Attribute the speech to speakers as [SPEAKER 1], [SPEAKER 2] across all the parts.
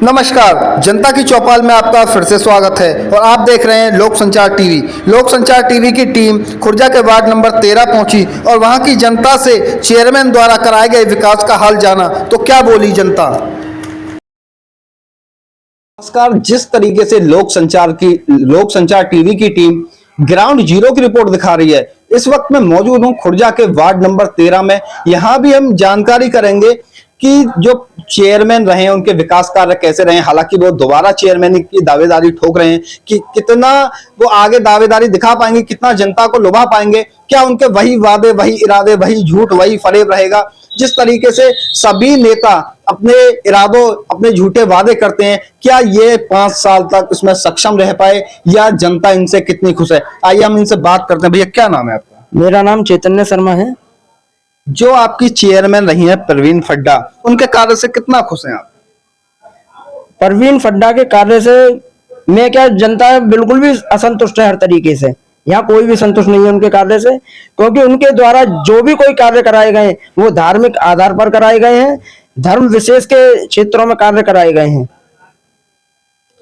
[SPEAKER 1] नमस्कार, जनता की चौपाल में आपका फिर से स्वागत है और आप देख रहे हैं लोक संचार टीवी। लोक संचार टीवी की टीम खुर्जा के वार्ड नंबर 13 पहुंची और वहां की जनता से चेयरमैन द्वारा कराए गए विकास का हाल जाना। तो क्या बोली जनता। नमस्कार, जिस तरीके से लोक संचार टीवी की टीम ग्राउंड जीरो की रिपोर्ट दिखा रही है, इस वक्त मैं मौजूद हूं खुर्जा के वार्ड नंबर 13 में। यहां भी हम जानकारी करेंगे कि जो चेयरमैन रहे हैं उनके विकास कार्य कैसे रहे। हालांकि वो दोबारा चेयरमैन की दावेदारी ठोक रहे हैं कि कितना वो आगे दावेदारी दिखा पाएंगे, कितना जनता को लुभा पाएंगे, क्या उनके वही वादे, वही इरादे, वही झूठ, वही फरेब रहेगा। जिस तरीके से सभी नेता अपने इरादों, अपने झूठे वादे करते हैं, क्या ये 5 साल तक इसमें सक्षम रह पाए या जनता इनसे कितनी खुश है। आइए हम इनसे बात करते हैं। भैया, क्या नाम है आपका?
[SPEAKER 2] मेरा नाम चैतन्य शर्मा है।
[SPEAKER 1] जो आपकी चेयरमैन रही हैं परवीन फड्डा, उनके कार्य से कितना खुश हैं आप?
[SPEAKER 2] परवीन फड्डा के कार्य से मैं क्या, जनता बिल्कुल भी असंतुष्ट है। हर तरीके से यहाँ कोई भी संतुष्ट नहीं है उनके कार्य से, क्योंकि उनके द्वारा जो भी कोई कार्य कराए गए वो धार्मिक आधार पर कराए गए हैं, धर्म विशेष के क्षेत्रों में कार्य कराए गए हैं।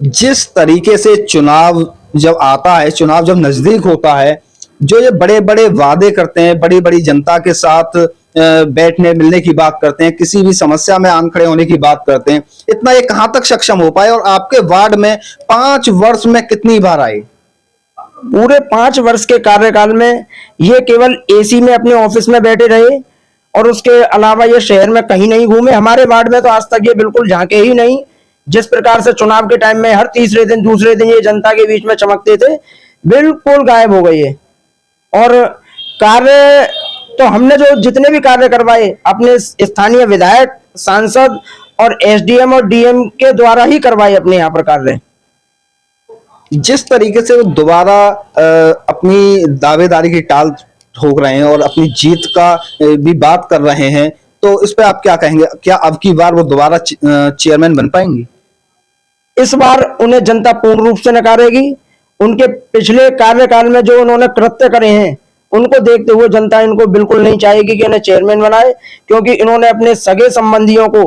[SPEAKER 1] जिस तरीके से चुनाव जब आता है, चुनाव जब नजदीक होता है, जो ये बड़े बड़े वादे करते हैं, बड़ी बड़ी जनता के साथ बैठने मिलने की बात करते हैं, किसी भी समस्या में आन खड़े होने की बात करते हैं, इतना ये कहां तक सक्षम हो पाए? और आपके वार्ड में 5 वर्ष में कितनी बार आए?
[SPEAKER 2] पूरे 5 वर्ष के कार्यकाल में ये केवल एसी में अपने ऑफिस में बैठे रहे और उसके अलावा ये शहर में कहीं नहीं घूमे। हमारे वार्ड में तो आज तक ये बिल्कुल झांके ही नहीं। जिस प्रकार से चुनाव के टाइम में हर तीसरे दिन दूसरे दिन ये जनता के बीच में चमकते थे, बिल्कुल गायब हो गए। और कार्य तो हमने जो जितने भी कार्य करवाए अपने स्थानीय विधायक, सांसद और एसडीएम और डीएम के द्वारा ही करवाए अपने यहाँ पर कार्य।
[SPEAKER 1] जिस तरीके से वो दोबारा अपनी दावेदारी की टाल ठोक रहे हैं और अपनी जीत का भी बात कर रहे हैं, तो इस पे आप क्या कहेंगे? क्या अब की बार वो दोबारा चेयरमैन बन पाएंगी?
[SPEAKER 2] इस बार उन्हें जनता पूर्ण रूप से नकारेगी। उनके पिछले कार्यकाल में जो उन्होंने कृत्य करे हैं उनको देखते हुए जनता इनको बिल्कुल नहीं चाहेगी कि इन्हें चेयरमैन बनाए, क्योंकि इन्होंने अपने सगे संबंधियों को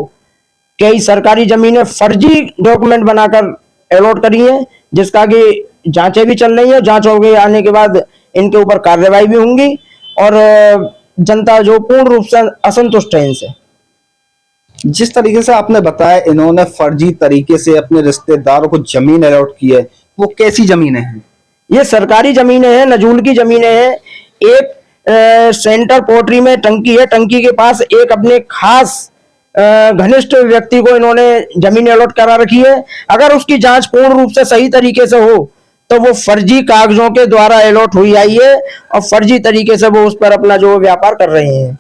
[SPEAKER 2] कई सरकारी जमीनें फर्जी डॉक्यूमेंट बनाकर अलॉट करी हैं, जिसका कि जांचें भी चल रही है। जांच हो गई, आने के बाद इनके ऊपर कार्रवाई भी होंगी और जनता जो पूर्ण रूप से असंतुष्ट है इनसे।
[SPEAKER 1] जिस तरीके से आपने बताया इन्होंने फर्जी तरीके से अपने रिश्तेदारों को जमीन अलॉट की है, वो कैसी जमीनें हैं?
[SPEAKER 2] ये सरकारी जमीनें हैं, नजूल की जमीनें हैं। एक सेंटर पोर्ट्री में टंकी है, टंकी के पास एक अपने खास घनिष्ठ व्यक्ति को इन्होंने जमीन अलॉट करा रखी है। अगर उसकी जांच पूर्ण रूप से सही तरीके से हो तो वो फर्जी कागजों के द्वारा अलॉट हुई आई है और फर्जी तरीके से वो उस पर अपना जो व्यापार कर रहे हैं।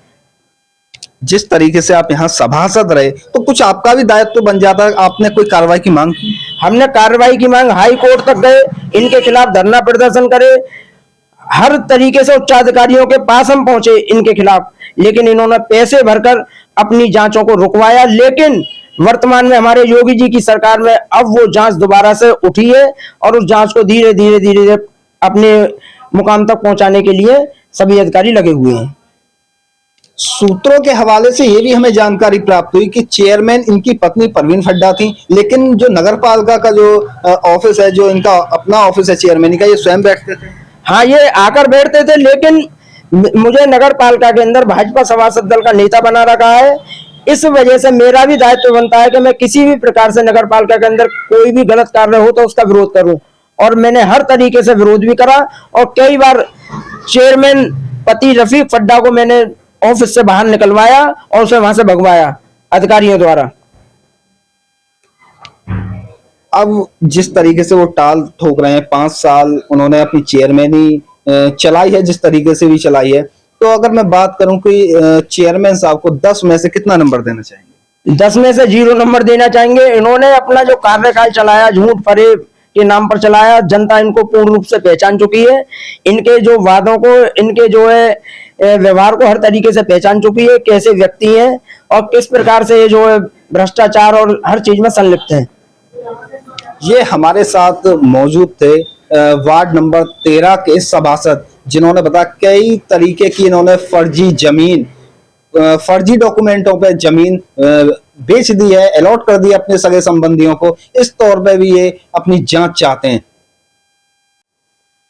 [SPEAKER 1] जिस तरीके से आप यहाँ सभासद रहे, तो कुछ आपका भी दायित्व तो बन जाता है। आपने कोई कार्रवाई की मांग की?
[SPEAKER 2] हमने कार्रवाई की मांग हाई कोर्ट तक गए, इनके खिलाफ धरना प्रदर्शन करे, हर तरीके से उच्चाधिकारियों के पास हम पहुंचे इनके खिलाफ, लेकिन इन्होंने पैसे भरकर अपनी जांचों को रुकवाया। लेकिन वर्तमान में हमारे योगी जी की सरकार में अब वो जांच दोबारा से उठी है और उस जांच को धीरे धीरे अपने मुकाम तक पहुंचाने के लिए सभी अधिकारी लगे हुए हैं।
[SPEAKER 1] सूत्रों के हवाले से ये भी हमें जानकारी प्राप्त हुई कि चेयरमैन इनकी पत्नी परवीन फड्डा थी, लेकिन जो नगर पालिका का जो ऑफिस है, जो इनका अपना ऑफिस है चेयरमैन का, ये स्वयं बैठते थे।
[SPEAKER 2] हाँ, ये आकर बैठते थे, लेकिन मुझे नगर पालिका के अंदर भाजपा सभासद दल का नेता बना रखा है। इस वजह से मेरा भी दायित्व बनता है कि मैं किसी भी प्रकार से नगर पालिका के अंदर कोई भी गलत कार्य हो तो उसका विरोध करूं, और मैंने हर तरीके से विरोध भी करा। और कई बार चेयरमैन पति रफीक फड्डा को मैंने ऑफिस से बाहर निकलवाया और उसे वहां से भगवाया अधिकारियों द्वारा।
[SPEAKER 1] अब जिस तरीके से वो टाल ठोक रहे हैं, 5 साल उन्होंने अपनी चेयरमैनी चलाई है, जिस तरीके से भी चलाई है, तो अगर मैं बात करूं कि चेयरमैन साहब को 10 में से कितना नंबर देना चाहेंगे?
[SPEAKER 2] 10 में से 0 नंबर देना चाहेंगे। इन्होंने अपना जो कार्यकाल चलाया, झूठ फरेब के नाम पर चलाया। जनता इनको पूर्ण रूप से पहचान चुकी है। इनके जो वादों को, इनके जो है व्यवहार को हर तरीके से पहचान चुकी है, कैसे व्यक्ति हैं और किस प्रकार से जो है भ्रष्टाचार और हर चीज में संलिप्त हैं।
[SPEAKER 1] ये हमारे साथ मौजूद थे वार्ड नंबर 13 के सभासद, जिन्होंने बताया कई तरीके की इन्होंने फर्जी जमीन, फर्जी डॉक्यूमेंटों पे जमीन बेच दी है, अलॉट कर दी है अपने सगे संबंधियों को, इस तौर पे भी ये अपनी जांच चाहते हैं।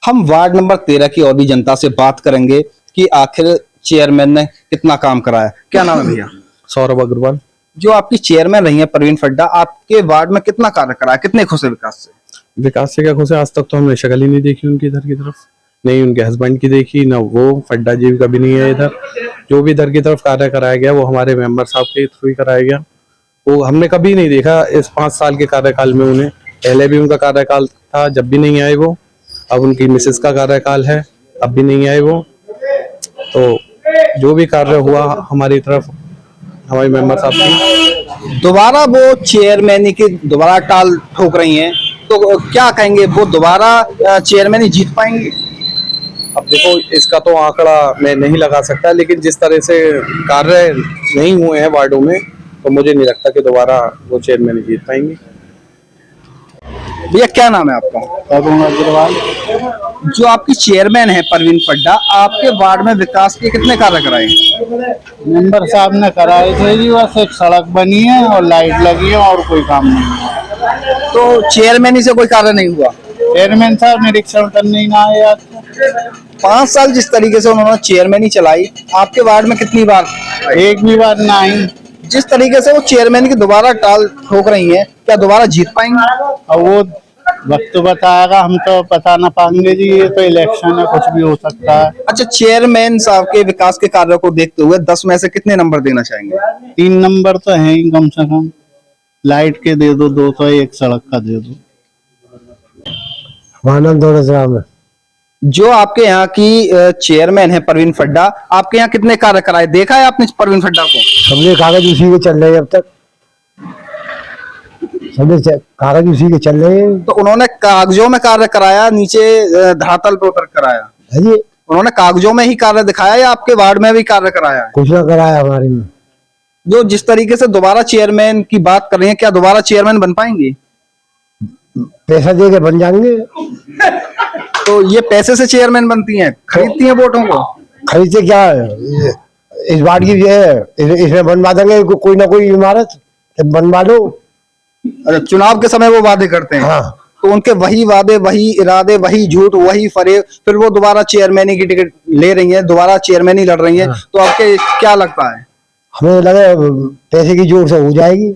[SPEAKER 1] हम वार्ड नंबर 13 की और भी जनता से बात करेंगे कि आखिर चेयरमैन ने कितना काम कराया। क्या नाम है भैया?
[SPEAKER 3] सौरभ अग्रवाल।
[SPEAKER 1] जो आपकी चेयरमैन रही है परवीन फड्डा, आपके वार्ड में कितना कार्य कराया, कितने खुश है विकास से?
[SPEAKER 3] विकास से क्या खुश है, आज तक तो हमने शक्ल ही नहीं देखी उनकी इधर की तरफ, नहीं उनके हस्बैंड की देखी, ना वो फड्डा जी कभी नहीं है इधर। जो भी इधर की तरफ कार्य कराया गया वो हमारे मेंबर साहब के थ्रू ही कराया गया, वो हमने कभी नहीं देखा इस 5 साल के कार्यकाल में उन्हें। पहले भी उनका कार्यकाल था जब भी नहीं आए वो, अब उनकी मिसेस का कार्यकाल है अब भी नहीं आए वो। तो जो भी कार्य हुआ हमारी तरफ हमारे मेंबर साहब की।
[SPEAKER 1] दोबारा वो चेयरमैन की दोबारा टाल ठोक रही हैं, तो क्या कहेंगे, वो दोबारा चेयरमैन जीत पाएंगे?
[SPEAKER 3] अब देखो इसका तो आंकड़ा मैं नहीं लगा सकता, लेकिन जिस तरह से कार्य नहीं हुए हैं वार्डों में, तो मुझे नहीं लगता कि दोबारा वो चेयरमैन जीत पाएंगे।
[SPEAKER 1] भैया क्या नाम है आपका?
[SPEAKER 4] अरुण अग्रवाल।
[SPEAKER 1] जो आपकी चेयरमैन है परवीन फड्डा, आपके वार्ड में विकास के कितने कार्य कराए?
[SPEAKER 4] मेंबर साहब ने कराए थे जी, बस एक सड़क बनी है और लाइट लगी है और कोई काम नहीं है।
[SPEAKER 1] तो चेयरमैन से कोई कार्य नहीं हुआ?
[SPEAKER 4] चेयरमैन साहब निरीक्षण करने ही ना आए आज।
[SPEAKER 1] 5 साल जिस तरीके से उन्होंने चेयरमैन ही चलाई, आपके वार्ड में कितनी बार?
[SPEAKER 4] एक भी बार ना आई।
[SPEAKER 1] जिस तरीके से वो चेयरमैन की दोबारा टाल ठोक रही हैं, क्या दोबारा जीत पाएंगे?
[SPEAKER 4] और वो वक्त बताएगा, हम तो बता ना पाएंगे जी, ये तो इलेक्शन है, कुछ भी हो सकता है।
[SPEAKER 1] अच्छा, चेयरमैन साहब के विकास के कार्यों को देखते हुए 10 में से कितने नंबर देना चाहेंगे?
[SPEAKER 4] 3 नंबर तो है ही कम से कम। लाइट के दे दो 2, तो एक सड़क का दे दो।
[SPEAKER 1] जो आपके यहाँ की चेयरमैन है परवीन फड्डा, आपके यहाँ कितने कार्य कराए, देखा है आपने परवीन फड्डा को?
[SPEAKER 5] सबने कागज उसी के चल रहे हैं अब तक, सबने कागज उसी के चल रहे हैं।
[SPEAKER 1] तो उन्होंने कागजों में कार्य कराया, नीचे धरातल पे उतर कराया?
[SPEAKER 5] है जी,
[SPEAKER 1] उन्होंने कागजों में ही कार्य दिखाया या आपके वार्ड में भी कार्य कराया है?
[SPEAKER 5] कुछ ना कराया हमारे में।
[SPEAKER 1] जो जिस तरीके से दोबारा चेयरमैन की बात कर रही हैं, क्या दोबारा चेयरमैन बन पाएंगे?
[SPEAKER 5] पैसा दे के बन जाएंगे।
[SPEAKER 1] तो ये पैसे से चेयरमैन बनती हैं, खरीदती हैं वोटों को?
[SPEAKER 5] खरीदते क्या है? इस बार की है, इसमें बनवा देंगे कोई ना कोई इमारत, बनवा लो।
[SPEAKER 1] अच्छा, चुनाव के समय वो वादे करते हैं।
[SPEAKER 5] हाँ,
[SPEAKER 1] तो उनके वही वादे, वही इरादे, वही झूठ, वही फरेब, फिर वो दोबारा चेयरमैन की टिकट ले रही हैं, दोबारा चेयरमैन ही लड़ रही हैं।
[SPEAKER 5] हाँ।
[SPEAKER 1] तो आपके क्या लगता है?
[SPEAKER 5] हमें लगे पैसे की जोर से हो जाएगी।